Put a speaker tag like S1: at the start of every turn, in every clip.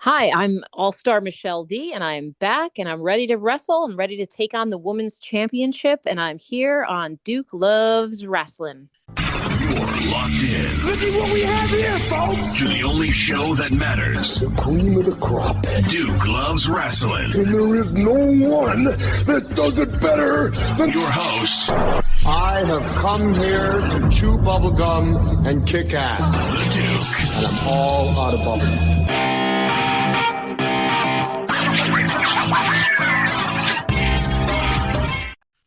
S1: Hi, I'm All-Star Michele D, and I'm back and I'm ready to wrestle. I'm ready to take on the women's championship, and I'm here on Duke Loves Rasslin.
S2: You're locked in.
S3: Look at what we have here, folks.
S2: To the only show that matters.
S3: The cream of the crop.
S2: Duke Loves Rasslin.
S3: And there is no one that does it better than
S2: your hosts.
S4: I have come here to chew bubblegum and kick ass.
S2: The Duke.
S4: And I'm all out of bubblegum.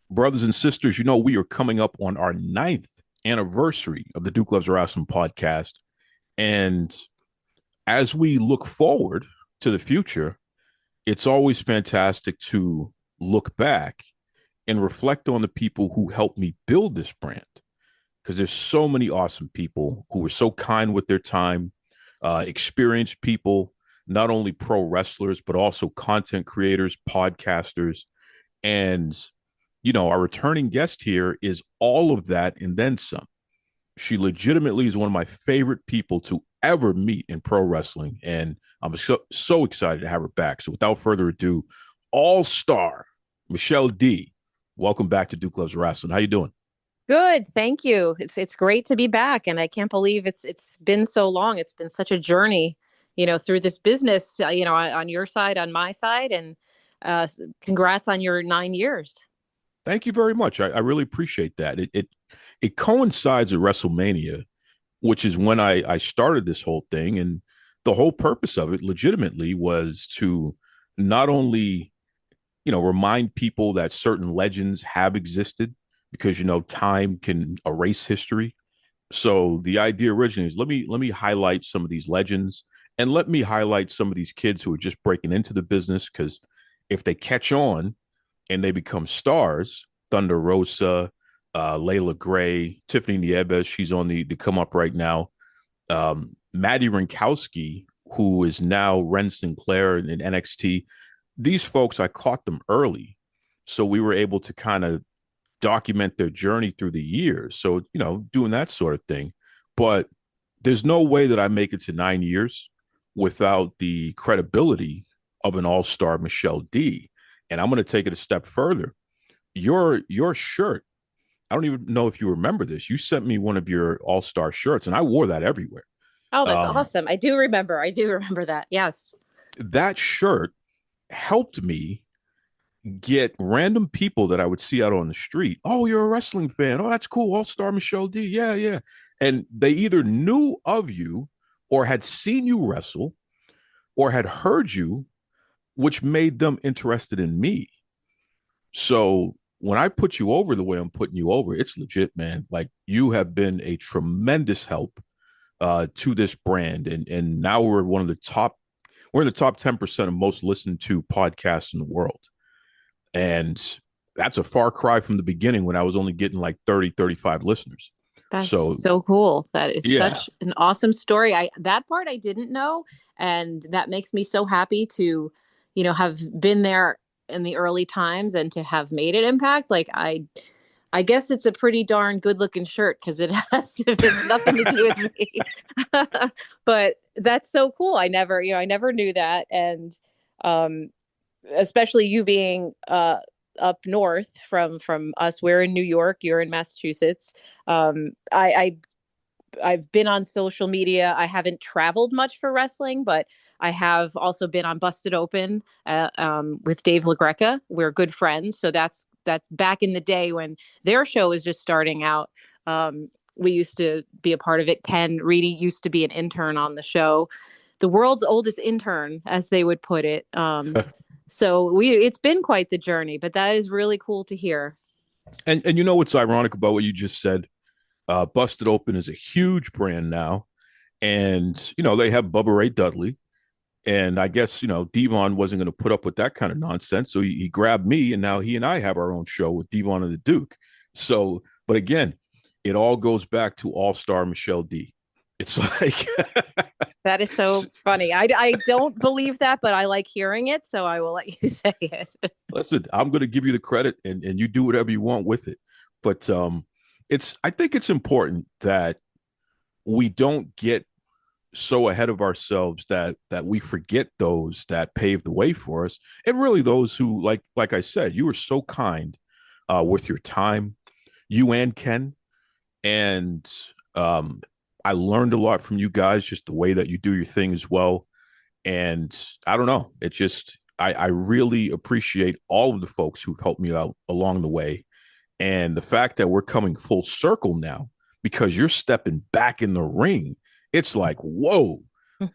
S5: Brothers and sisters, we are coming up on our 9th anniversary of the Duke Loves Rasslin podcast. And as we look forward to the future, it's always fantastic to look back and reflect on the people who helped me build this brand. Because there's so many awesome people who were so kind with their time, experienced people, not only pro wrestlers, but also content creators, podcasters. And our returning guest here is all of that and then some. She legitimately is one of my favorite people to ever meet in pro wrestling, and I'm so excited to have her back. So without further ado, All-Star Michele D, welcome back to Duke Loves Rasslin. How you doing?
S1: Good, thank you. It's great to be back, and I can't believe it's been so long. It's been such a journey, through this business, on your side, on my side, and congrats on your 9 years.
S5: Thank you very much. I really appreciate that. It coincides with WrestleMania, which is when I started this whole thing. And the whole purpose of it legitimately was to not only, remind people that certain legends have existed because, time can erase history. So the idea originally is let me highlight some of these legends and let me highlight some of these kids who are just breaking into the business, because if they catch on and they become stars, Thunder Rosa, Layla Gray, Tiffany Nieves, she's on the come up right now. Maddie Rinkowski, who is now Ren Sinclair in NXT. These folks, I caught them early. So we were able to kind of document their journey through the years. So, doing that sort of thing. But there's no way that I make it to 9 years without the credibility of an all-star Michele D. And I'm going to take it a step further. Your shirt, I don't even know if you remember this. You sent me one of your all-star shirts, and I wore that everywhere.
S1: Oh, that's awesome. I do remember that. Yes.
S5: That shirt helped me get random people that I would see out on the street. Oh, you're a wrestling fan. Oh, that's cool. All-star Michele D. Yeah, yeah. And they either knew of you or had seen you wrestle or had heard you, which made them interested in me. So when I put you over the way I'm putting you over, it's legit, man. Like, you have been a tremendous help to this brand. And now we're in the top 10% of most listened to podcasts in the world. And that's a far cry from the beginning when I was only getting like 30, 35 listeners.
S1: That's so cool. That is such an awesome story. That part I didn't know. And that makes me so happy to, have been there in the early times and to have made an impact. Like, I guess it's a pretty darn good looking shirt because it has nothing to do with me. But that's so cool. I never knew that. And especially you being up north from us. We're in New York, you're in Massachusetts. I've been on social media. I haven't traveled much for wrestling, but I have also been on Busted Open with Dave LaGreca. We're good friends. So that's back in the day when their show was just starting out. We used to be a part of it. Ken Reedy used to be an intern on the show, the world's oldest intern, as they would put it. So it's been quite the journey, but that is really cool to hear.
S5: And what's ironic about what you just said? Busted Open is a huge brand now, and they have Bubba Ray Dudley, and I guess Devon wasn't going to put up with that kind of nonsense, so he grabbed me, and now he and I have our own show with Devon and the Duke. So, but again, it all goes back to All-Star Michele D. It's like
S1: that is so funny. I don't believe that, but I like hearing it, so I will let you say it.
S5: Listen, I'm going to give you the credit, and you do whatever you want with it. But I think it's important that we don't get so ahead of ourselves that we forget those that paved the way for us, and really those who, like I said, you were so kind with your time, you and Ken, and um, I learned a lot from you guys, just the way that you do your thing as well. And I don't know, it just I really appreciate all of the folks who've helped me out along the way, and the fact that we're coming full circle now because you're stepping back in the ring. It's like, whoa,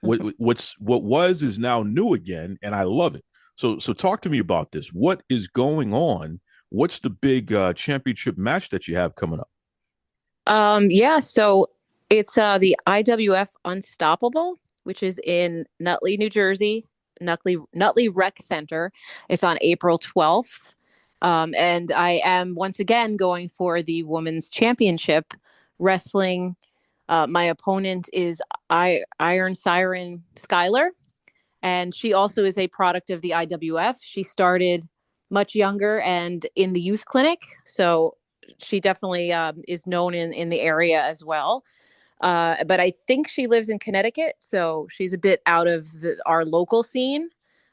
S5: what was is now new again, and I love it. So talk to me about this. What is going on? What's the big championship match that you have coming up?
S1: Yeah, so it's the IWF Unstoppable, which is in Nutley, New Jersey, Nutley Rec Center. It's on April 12th. And I am once again going for the women's championship wrestling. My opponent is Iron Siren Skylar, and she also is a product of the IWF. She started much younger and in the youth clinic, so she definitely is known in the area as well. But I think she lives in Connecticut, so she's a bit out of our local scene.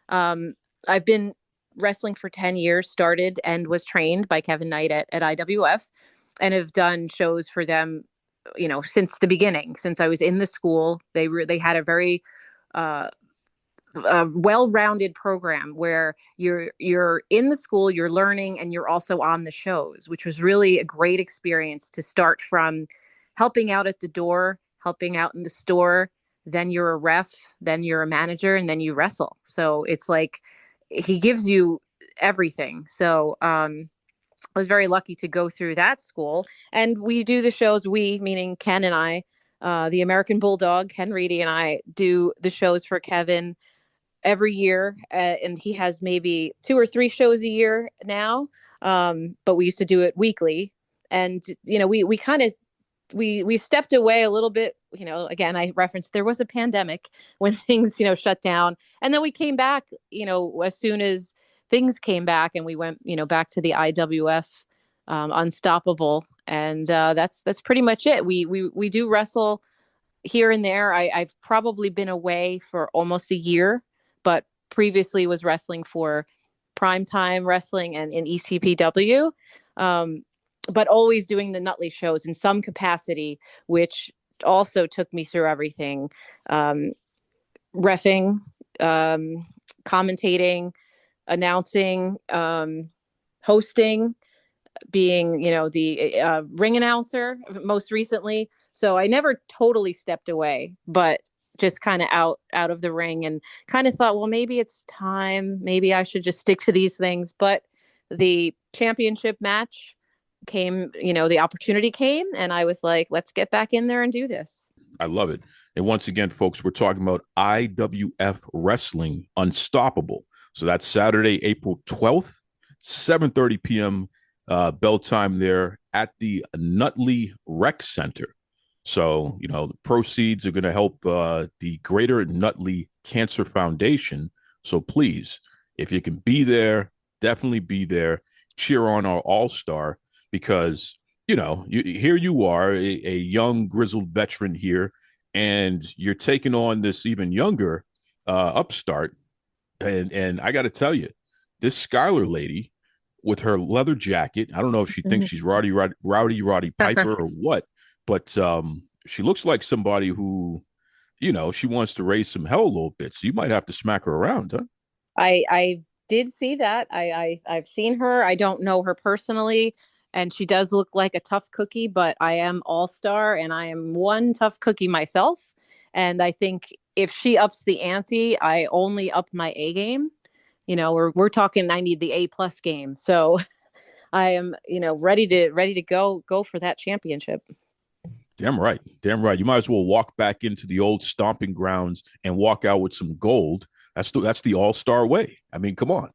S1: Um, I've been wrestling for 10 years, started and was trained by Kevin Knight at IWF, and have done shows for them, since the beginning, since I was in the school. They had a very uh, a well-rounded program where you're in the school, you're learning, and you're also on the shows, which was really a great experience to start from helping out at the door, helping out in the store, then you're a ref, then you're a manager, and then you wrestle. So it's like he gives you everything. So I was very lucky to go through that school, and we do the shows. We, meaning Ken and I, the American Bulldog, Ken Reedy, and I do the shows for Kevin every year, and he has maybe 2 or 3 shows a year now. But we used to do it weekly, and we kind of we stepped away a little bit. Again, I referenced there was a pandemic when things shut down, and then we came back. As soon as things came back, and we went back to the IWF Unstoppable, and that's pretty much it. We do wrestle here and there. I've probably been away for almost a year, but previously was wrestling for Primetime Wrestling and in ECPW, but always doing the Nutley shows in some capacity, which also took me through everything: reffing, commentating, announcing, hosting, being the ring announcer most recently. So I never totally stepped away, but just kind of out of the ring, and kind of thought, well, maybe it's time, maybe I should just stick to these things. But the championship match came, the opportunity came, and I was like, let's get back in there and do this.
S5: I love it. And once again, folks, we're talking about IWF Wrestling Unstoppable. So that's Saturday, April 12th, 7:30 p.m. Bell time there at the Nutley Rec Center. So, the proceeds are going to help the Greater Nutley Cancer Foundation. So please, if you can be there, definitely be there. Cheer on our all-star, because, here you are, a young, grizzled veteran here, and you're taking on this even younger upstart. And I got to tell you, this Skylar lady with her leather jacket, I don't know if she thinks she's Roddy Piper or what, but she looks like somebody who, she wants to raise some hell a little bit. So you might have to smack her around, huh?
S1: I did see that. I've seen her. I don't know her personally, and she does look like a tough cookie, but I am all-star, and I am one tough cookie myself. And I think if she ups the ante, I only up my A game. We're talking, I need the A+ game. So I am, ready to go for that championship.
S5: Damn right. Damn right. You might as well walk back into the old stomping grounds and walk out with some gold. That's the all-star way. I mean, come on.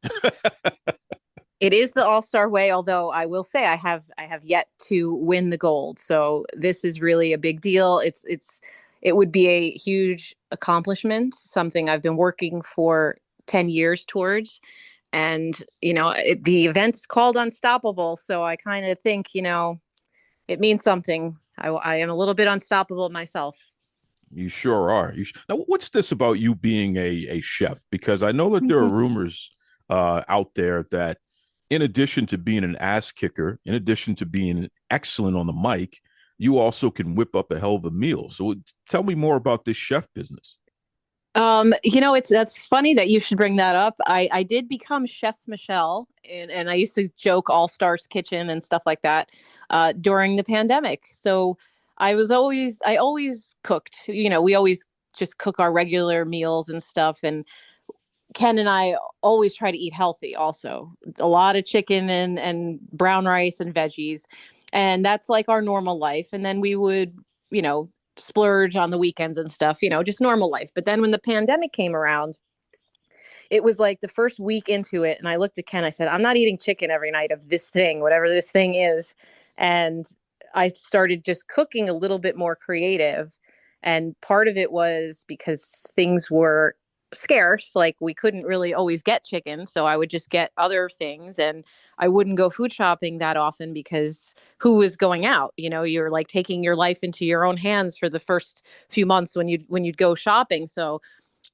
S1: It is the all-star way, although I will say I have yet to win the gold. So this is really a big deal. It would be a huge accomplishment, something I've been working for 10 years towards. And, the event's called Unstoppable. So I kind of think, it means something. I am a little bit unstoppable myself.
S5: You sure are. Now, what's this about you being a chef? Because I know that there are rumors out there that in addition to being an ass kicker, in addition to being excellent on the mic, you also can whip up a hell of a meal. So tell me more about this chef business.
S1: It's that's funny that you should bring that up. I did become Chef Michelle, and I used to joke All Stars Kitchen and stuff like that during the pandemic. So I always cooked. We always just cook our regular meals and stuff. And Ken and I always try to eat healthy. Also, a lot of chicken and brown rice and veggies, and that's like our normal life. And then we would, you know, splurge on the weekends and stuff, just normal life. But then when the pandemic came around, it was like the first week into it. And I looked at Ken, I said, I'm not eating chicken every night of this thing, whatever this thing is. And I started just cooking a little bit more creative. And part of it was because things were scarce, like we couldn't really always get chicken. So I would just get other things, and I wouldn't go food shopping that often because who was going out? You're like taking your life into your own hands for the first few months when you'd go shopping. So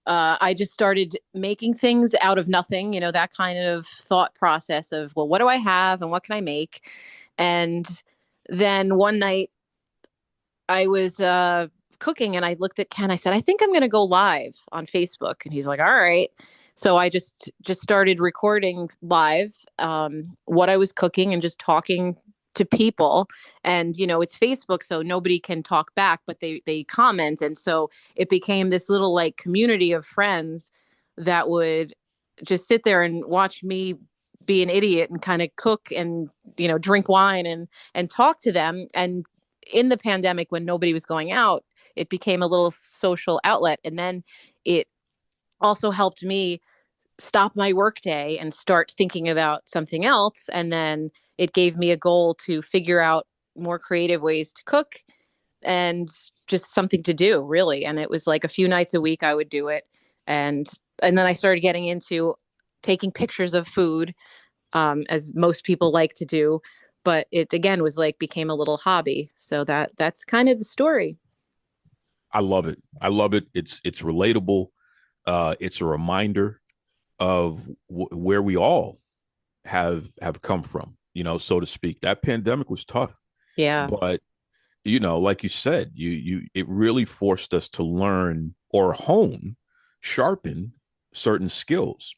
S1: I just started making things out of nothing, that kind of thought process of, well, what do I have and what can I make? And then one night I was cooking and I looked at Ken. I said, I think I'm going to go live on Facebook. And he's like, all right. So I just started recording live what I was cooking and just talking to people. And, it's Facebook, so nobody can talk back, but they comment. And so it became this little like community of friends that would just sit there and watch me be an idiot and kind of cook and, drink wine and talk to them. And in the pandemic, when nobody was going out, it became a little social outlet. And then it also helped me stop my workday and start thinking about something else. And then it gave me a goal to figure out more creative ways to cook and just something to do, really. And it was like a few nights a week I would do it. And then I started getting into taking pictures of food, as most people like to do. But it again was like became a little hobby. So that's kind of the story.
S5: I love it. I love it. It's relatable. It's a reminder of where we all have come from, so to speak. That pandemic was tough.
S1: Yeah.
S5: But like you said, it really forced us to learn or sharpen certain skills.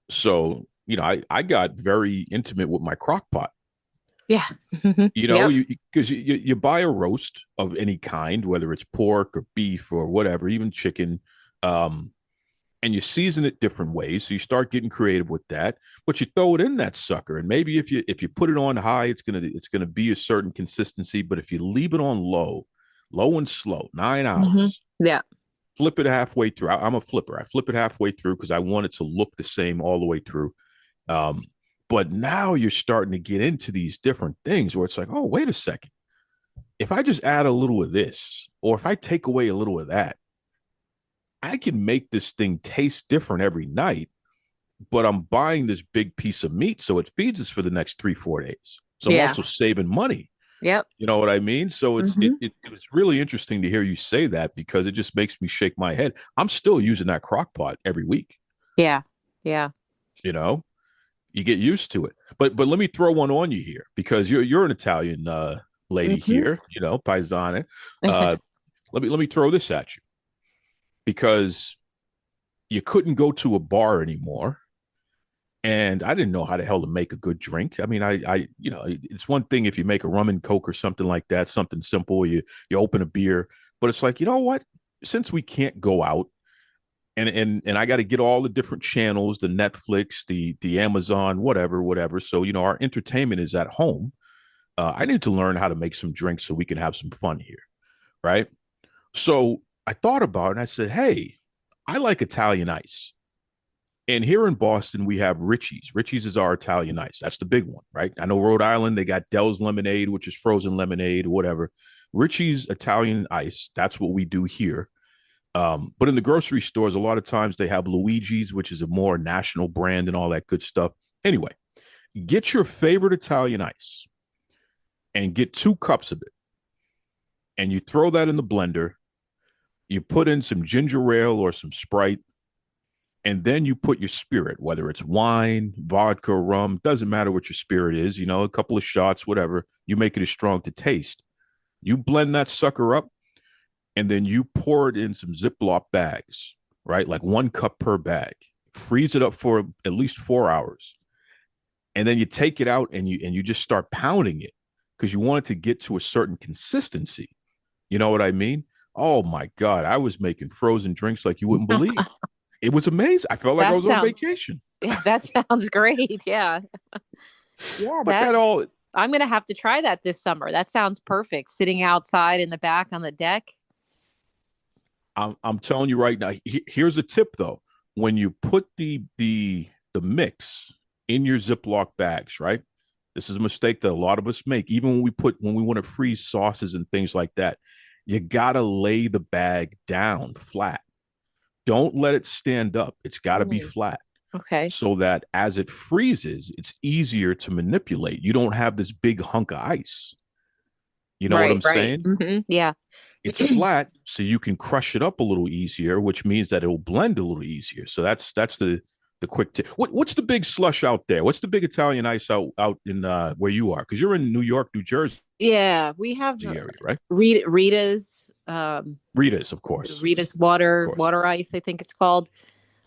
S5: So, I got very intimate with my crock pot.
S1: Yeah.
S5: Yep. Because you buy a roast of any kind, whether it's pork or beef or whatever, even chicken, and you season it different ways. So you start getting creative with that, but you throw it in that sucker. And maybe if you put it on high, it's gonna be a certain consistency. But if you leave it on low and slow, 9 hours,
S1: yeah,
S5: flip it halfway through. I'm a flipper. I flip it halfway through because I want it to look the same all the way through. But now you're starting to get into these different things where it's like, oh, wait a second. If I just add a little of this, or if I take away a little of that, I can make this thing taste different every night, but I'm buying this big piece of meat, so it feeds us for the next 3-4 days. So I'm also saving money.
S1: Yep.
S5: You know what I mean? So it's really interesting to hear you say that because it just makes me shake my head. I'm still using that crock pot every week.
S1: Yeah. Yeah.
S5: You get used to it. But let me throw one on you here because you're an Italian lady here, paisana. Let me throw this at you because you couldn't go to a bar anymore. And I didn't know how the hell to make a good drink. I mean, it's one thing if you make a rum and coke or something like that, something simple, you open a beer, but it's like, you know what? Since we can't go out and I got to get all the different channels, the Netflix, the Amazon, whatever. So, our entertainment is at home. I need to learn how to make some drinks so we can have some fun here. Right. So I thought about it and I said, hey, I like Italian ice. And here in Boston, we have Richie's. Richie's is our Italian ice. That's the big one, right? I know Rhode Island, they got Dell's Lemonade, which is frozen lemonade or whatever. Richie's Italian ice, that's what we do here. But in the grocery stores, a lot of times they have Luigi's, which is a more national brand and all that good stuff. Anyway, get your favorite Italian ice and get 2 cups of it. And you throw that in the blender. You put in some ginger ale or some Sprite, and then you put your spirit, whether it's wine, vodka, rum, doesn't matter what your spirit is, a couple of shots, whatever. You make it as strong to taste. You blend that sucker up, and then you pour it in some Ziploc bags, right? Like 1 cup per bag. Freeze it up for at least 4 hours. And then you take it out and you just start pounding it because you want it to get to a certain consistency. You know what I mean? Oh my God. I was making frozen drinks like you wouldn't believe. It was amazing. I felt like I
S1: That
S5: was on
S1: sounds,
S5: vacation.
S1: yeah, that sounds great. Yeah. Yeah,
S5: But that all
S1: I'm gonna have to try that this summer. That sounds perfect. Sitting outside in the back on the deck.
S5: I'm telling you right now. Here's a tip though. When you put the mix in your Ziploc bags, right? This is a mistake that a lot of us make. Even when we want to freeze sauces and things like that, you gotta lay the bag down flat. Don't let it stand up. It's got to be
S1: Mm,
S5: flat
S1: okay.
S5: so that as it freezes, it's easier to manipulate. You don't have this big hunk of ice. You know what
S1: Right,
S5: I'm
S1: right.
S5: saying?
S1: Yeah.
S5: It's flat, so you can crush it up a little easier, which means that it will blend a little easier. So that's the quick tip. What's the big slush out there? What's the big Italian ice out in where you are? Because you're in New York, New Jersey
S1: Yeah, we have
S5: area, right?
S1: Rita's
S5: Rita's, of course,
S1: Rita's
S5: of course.
S1: water ice, I think it's called.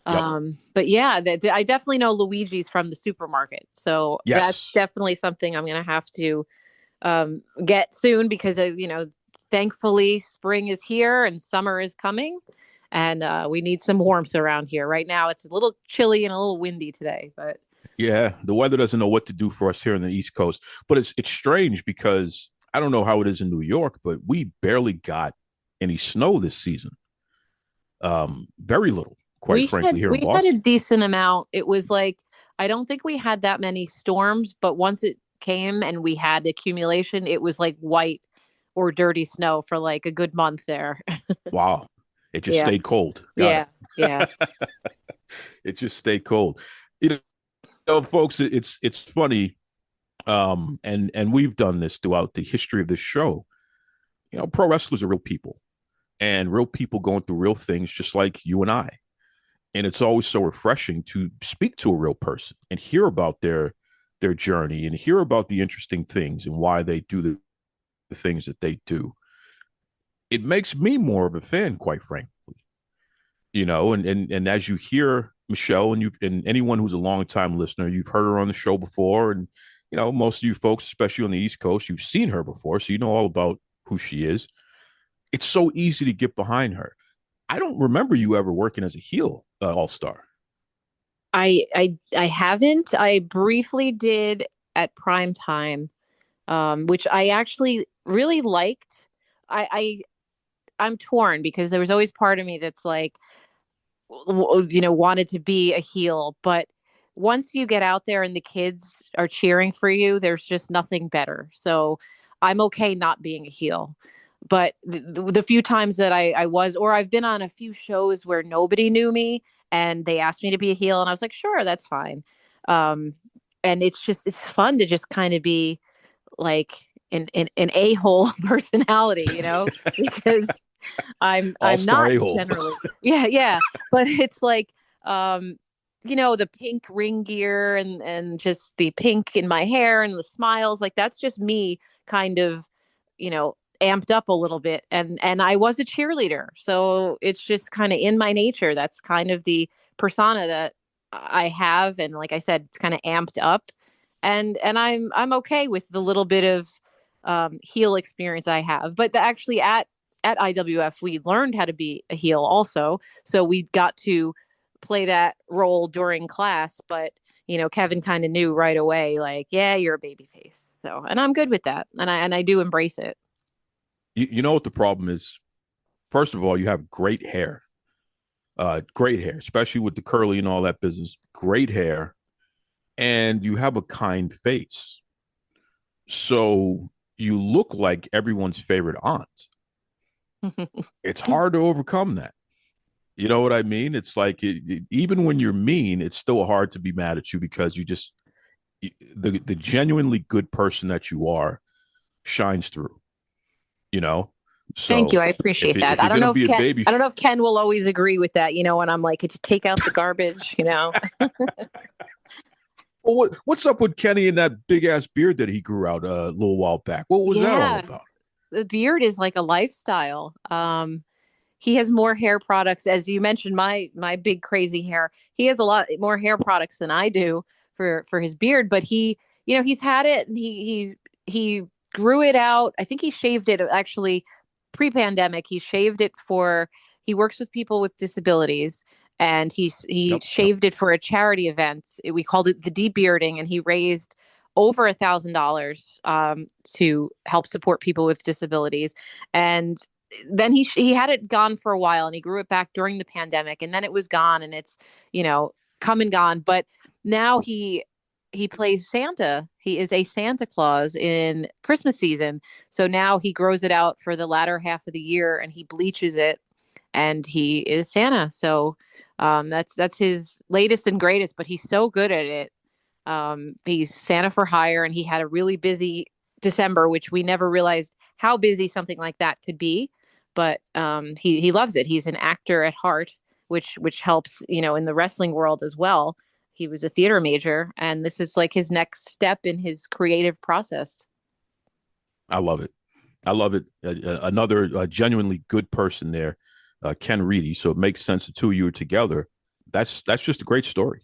S5: Yep.
S1: But yeah, I definitely know Luigi's from the supermarket. So that's
S5: Yes.
S1: definitely something I'm gonna have to get soon because thankfully spring is here and summer is coming, and we need some warmth around here. Right now, it's a little chilly and a little windy today, but
S5: Yeah, the weather doesn't know what to do for us here in the East Coast. But it's strange because I don't know how it is in New York, but we barely got any snow this season. Very little, quite frankly, here in
S1: we had a
S5: Boston.
S1: decent amount. It was like I don't think we had that many storms, but once it came and we had accumulation, it was like white or dirty snow for like a good month there.
S5: Wow. It just
S1: Yeah.
S5: stayed cold. Got
S1: Yeah.
S5: it.
S1: Yeah.
S5: It just stayed cold. You folks, it's funny. And we've done this throughout the history of this show. Pro wrestlers are real people and real people going through real things just like you and I. And it's always so refreshing to speak to a real person and hear about their journey and hear about the interesting things and why they do the things that they do. It makes me more of a fan, quite frankly. And as you hear Michelle and anyone who's a long time listener, you've heard her on the show before, and most of you folks, especially on the East Coast, you've seen her before, so you know all about who she is. It's so easy to get behind her. I don't remember you ever working as a heel all star.
S1: I haven't. I briefly did at prime time, which I actually really liked. I'm torn because there was always part of me that's like, wanted to be a heel, but once you get out there and the kids are cheering for you, there's just nothing better. So I'm okay not being a heel. But the few times that I was, or I've been on a few shows where nobody knew me and they asked me to be a heel, and I was like, sure, that's fine. Um, and it's fun to just kind of be like an a-hole personality, because
S5: All
S1: I'm
S5: star
S1: not
S5: a hole.
S1: generally. Yeah, yeah. But it's like um the pink ring gear and just the pink in my hair and the smiles, like that's just me kind of, amped up a little bit, and I was a cheerleader. So it's just kind of in my nature. That's kind of the persona that I have, and like I said, it's kind of amped up. And I'm okay with the little bit of heel experience I have. But actually at IWF, we learned how to be a heel also. So we got to play that role during class. But, Kevin kind of knew right away, like, yeah, you're a baby face. So, and I'm good with that. And I do embrace it.
S5: You know what the problem is? First of all, you have great hair, especially with the curly and all that business. Great hair, and you have a kind face. So you look like everyone's favorite aunt. It's hard to overcome that. You know what I mean? It's like even when you're mean, it's still hard to be mad at you because the genuinely good person that you are shines through. You know,
S1: Thank you.
S5: So
S1: I appreciate that.
S5: if
S1: I
S5: you're
S1: don't
S5: gonna
S1: know if
S5: be a
S1: Ken,
S5: baby,
S1: I don't know if Ken will always agree with that, when I'm like, "Could you take out the garbage,
S5: well, what's up with Kenny and that big ass beard that he grew out a little while back? What was that all
S1: Yeah,
S5: about?
S1: the beard is like a lifestyle. He has more hair products, as you mentioned, my big crazy hair. He has a lot more hair products than I do for his beard, but he's had it and he grew it out. I think he shaved it actually pre-pandemic. He works with people with disabilities, and he
S5: Yep, yep.
S1: shaved it for a charity event. We called it the deep bearding, and he raised over $1,000 to help support people with disabilities. And then he had it gone for a while, and he grew it back during the pandemic, and then it was gone, and it's come and gone. But now he plays Santa. He is a Santa Claus in Christmas season. So now he grows it out for the latter half of the year, and he bleaches it, and he is Santa. So that's his latest and greatest, but he's so good at it. He's Santa for hire, and he had a really busy December, which we never realized how busy something like that could be. But he loves it. He's an actor at heart, which helps in the wrestling world as well. He was a theater major, and this is like his next step in his creative process.
S5: I love it. I love it. Another genuinely good person there, Ken Reedy. So it makes sense the two of you are together. That's just a great story.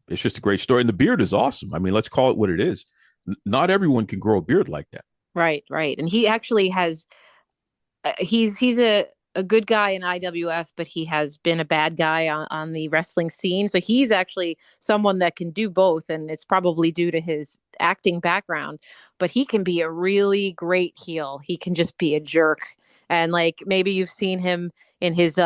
S5: It's just a great story, and the beard is awesome. I mean, let's call it what it is. Not everyone can grow a beard like that.
S1: Right, right. And he actually has he's a good guy in IWF, but he has been a bad guy on the wrestling scene. So he's actually someone that can do both, and it's probably due to his acting background. But he can be a really great heel. He can just be a jerk, and like maybe you've seen him in his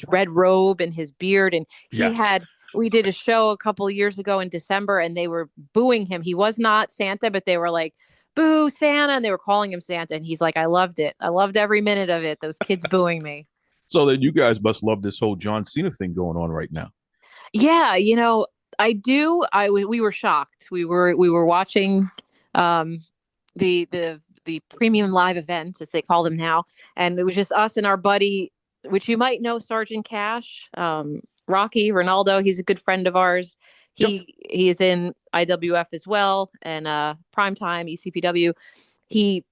S1: red robe and his beard, and he
S5: Yeah.
S1: had. We did a show a couple of years ago in December, and they were booing him. He was not Santa, but they were like, boo Santa, and they were calling him Santa, and he's like, I loved it. I loved every minute of it. Those kids booing me.
S5: So then you guys must love this whole John Cena thing going on right now.
S1: Yeah, I do. We were shocked. We were watching um the premium live event, as they call them now, and it was just us and our buddy, which you might know, Sergeant Cash, Rocky Ronaldo. He's a good friend of ours.
S5: Yep.
S1: He is in IWF as well, and Primetime ECPW. He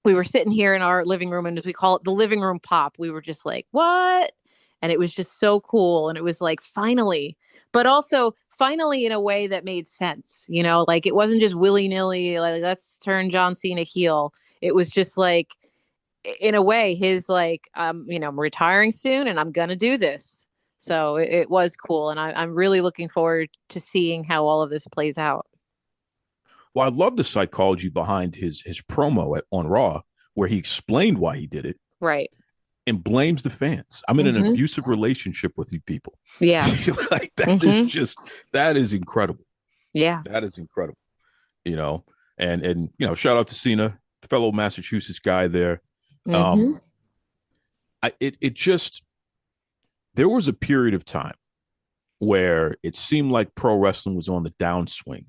S1: We were sitting here in our living room, and as we call it, the living room pop, we were just like, what? And it was just so cool. And it was like, finally, but also finally in a way that made sense, like it wasn't just willy nilly, like, let's turn John Cena heel. It was just like, in a way, his like, I'm retiring soon and I'm going to do this. So it was cool. And I'm really looking forward to seeing how all of this plays out.
S5: Well, I love the psychology behind his promo on Raw, where he explained why he did it
S1: Right.
S5: and blames the fans. I'm in an
S1: Mm-hmm.
S5: abusive relationship with you people.
S1: Yeah.
S5: Like
S1: Mm-hmm.
S5: that is incredible.
S1: Yeah.
S5: That is incredible. You know, and shout out to Cena, fellow Massachusetts guy there.
S1: Mm-hmm.
S5: Um, it just there was a period of time where it seemed like pro wrestling was on the downswing.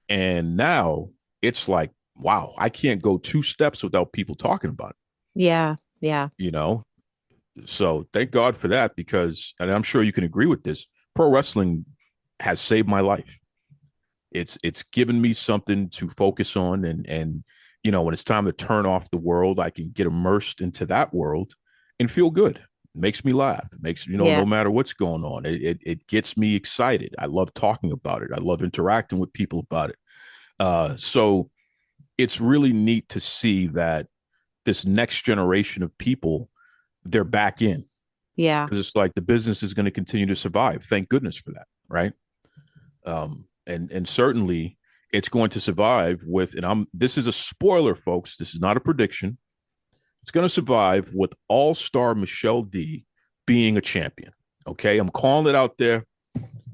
S5: And now it's like, wow, I can't go two steps without people talking about it,
S1: Yeah. Yeah.
S5: you know? So thank God for that, because, and I'm sure you can agree with this, pro wrestling has saved my life. It's given me something to focus on, and when it's time to turn off the world, I can get immersed into that world and feel good. It makes me laugh. It makes,
S1: Yeah.
S5: no matter what's going on, it gets me excited. I love talking about it. I love interacting with people about it. So it's really neat to see that this next generation of people, they're back in,
S1: Yeah.
S5: because it's like the business is going to continue to survive. Thank goodness for that, right? And certainly it's going to survive with, and this is a spoiler, folks. This is not a prediction. It's going to survive with All-Star Michele D being a champion. Okay, I'm calling it out there.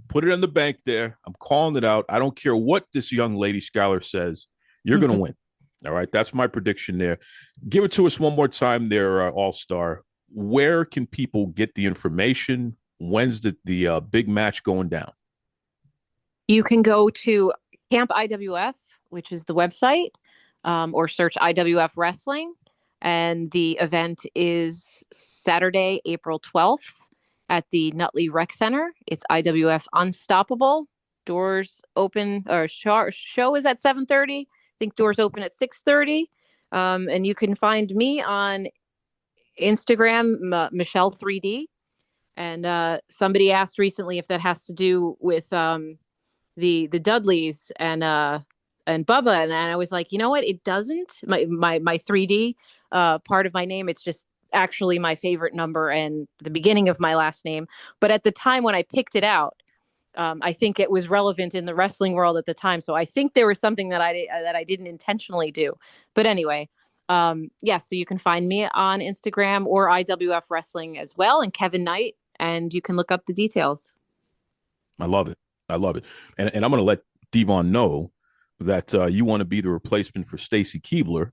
S5: Put it in the bank there. I'm calling it out. I don't care what this young lady Skylar says. You're going to win. All right, that's my prediction there. Give it to us one more time there, All-Star. Where can people get the information? When's the big match going down?
S1: You can go to Camp IWF, which is the website, or search IWF Wrestling. And the event is Saturday, April 12th at the Nutley Rec Center. It's IWF Unstoppable. Doors open, or show is at 7:30. I think doors open at 6:30. And you can find me on Instagram, Michelle 3D. And somebody asked recently if that has to do with the Dudleys and Bubba, and I was like, you know what? It doesn't. My 3D part of my name. It's just actually my favorite number and the beginning of my last name. But at the time when I picked it out, I think it was relevant in the wrestling world at the time. So I think there was something that I didn't intentionally do. But anyway, yeah. So you can find me on Instagram or IWF Wrestling as well, and Kevin Knight, and you can look up the details.
S5: I love it. I love it. And I'm going to let Devon know that you want to be the replacement for Stacy Keebler.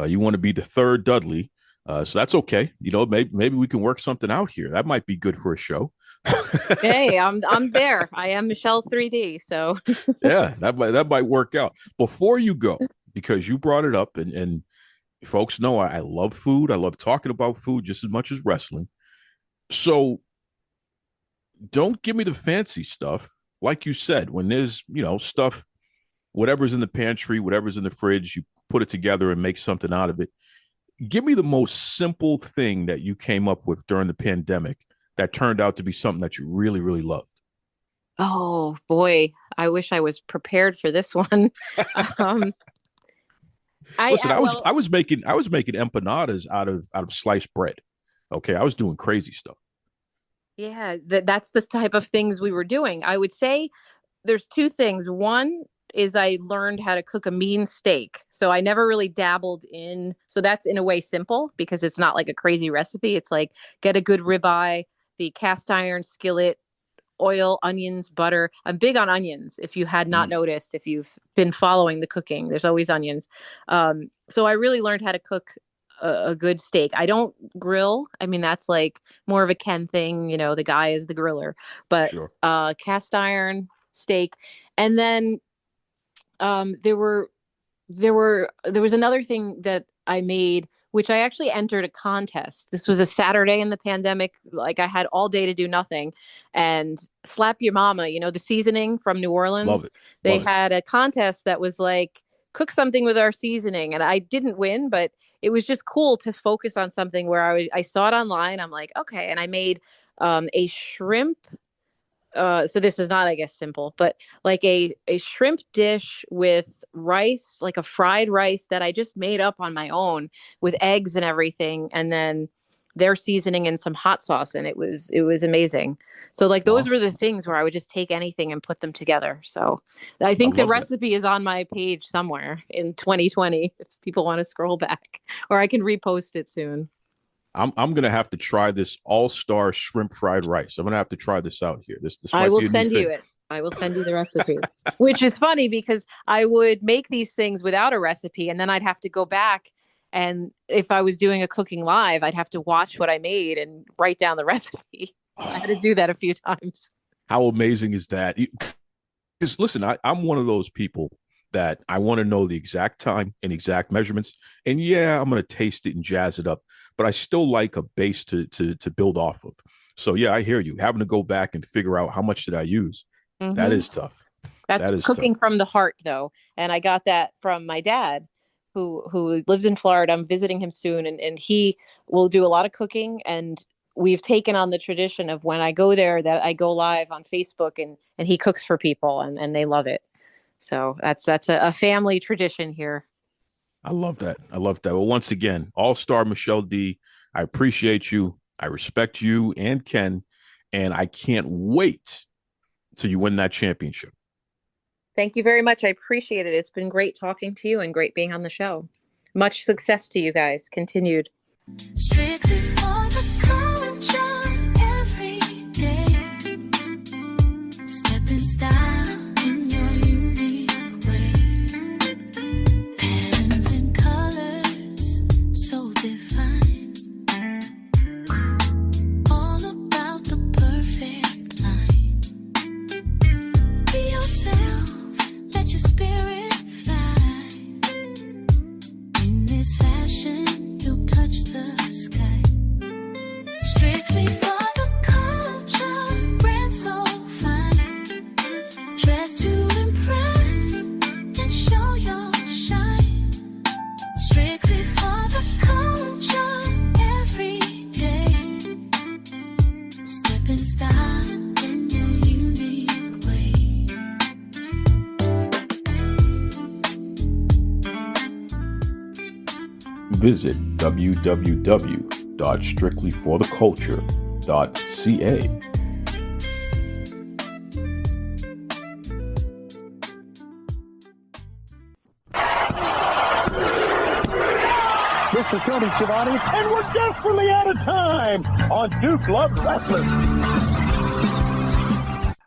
S5: You want to be the third Dudley. So that's okay. You know, maybe we can work something out here. That might be good for a show.
S1: Hey, I'm there. I am Michelle 3D. So
S5: yeah, that might work out. Before you go, because you brought it up, and folks know I love food. I love talking about food just as much as wrestling. So don't give me the fancy stuff. Like you said, when there's, stuff, whatever's in the pantry, whatever's in the fridge, you put it together and make something out of it. Give me the most simple thing that you came up with during the pandemic that turned out to be something that you really, really loved.
S1: Oh boy, I wish I was prepared for this one.
S5: Listen, I was making empanadas out of sliced bread. Okay, I was doing crazy stuff.
S1: Yeah, that's the type of things we were doing. I would say there's two things. One is I learned how to cook a mean steak. So I never really dabbled in. So that's in a way simple because it's not like a crazy recipe. It's like get a good ribeye, the cast iron skillet, oil, onions, butter. I'm big on onions. If you had not noticed, if you've been following the cooking, there's always onions. So I really learned how to cook a good steak. I don't grill. I mean, that's like more of a Ken thing. The guy is the griller, but
S5: Sure.
S1: Cast iron steak. And then there was another thing that I made, which I actually entered a contest. This was a Saturday in the pandemic. Like I had all day to do nothing, and Slap Your Mama, the seasoning from New Orleans.
S5: Love it.
S1: They had a contest that was like, cook something with our seasoning. And I didn't win, but it was just cool to focus on something where I saw it online. I'm like, okay. And I made a shrimp. So this is not, I guess, simple, but like a shrimp dish with rice, like a fried rice that I just made up on my own with eggs and everything. And then their seasoning and some hot sauce. And it was amazing. So like those were the things where I would just take anything and put them together. So I think the recipe is on my page somewhere in 2020 if people want to scroll back, or I can repost it soon.
S5: I'm gonna have to try this all-star shrimp fried rice. I'm gonna have to try this out here. This
S1: I will send you it. I will send you the recipe, which is funny because I would make these things without a recipe, and then I'd have to go back. And if I was doing a cooking live, I'd have to watch what I made and write down the recipe. I had to do that a few times.
S5: How amazing is that? Because listen, I'm one of those people that I want to know the exact time and exact measurements. And yeah, I'm going to taste it and jazz it up, but I still like a base to build off of. So yeah, I hear you. Having to go back and figure out how much did I use. Mm-hmm. That is tough.
S1: That's cooking from the heart though. And I got that from my dad who lives in Florida. I'm visiting him soon, and he will do a lot of cooking, and we've taken on the tradition of when I go there that I go live on Facebook and he cooks for people and they love it. So that's a family tradition here.
S5: I love that. Well, once again, All-Star Michele D, I appreciate you. I respect you and Ken, and I can't wait till you win that championship.
S1: Thank you very much. I appreciate it. It's been great talking to you and great being on the show. Much success to you guys. Continued.
S6: Strictly for the culture every day. Step in style in your unique way. Patterns and colors so divine. All about the perfect line. Be yourself. Let your spirit fly. In this fashion, you'll in style in your unique way.
S5: Visit www.strictlyfortheculture.ca.
S7: This is Tony Schiavone, and we're desperately out of time on Duke Loves Rasslin.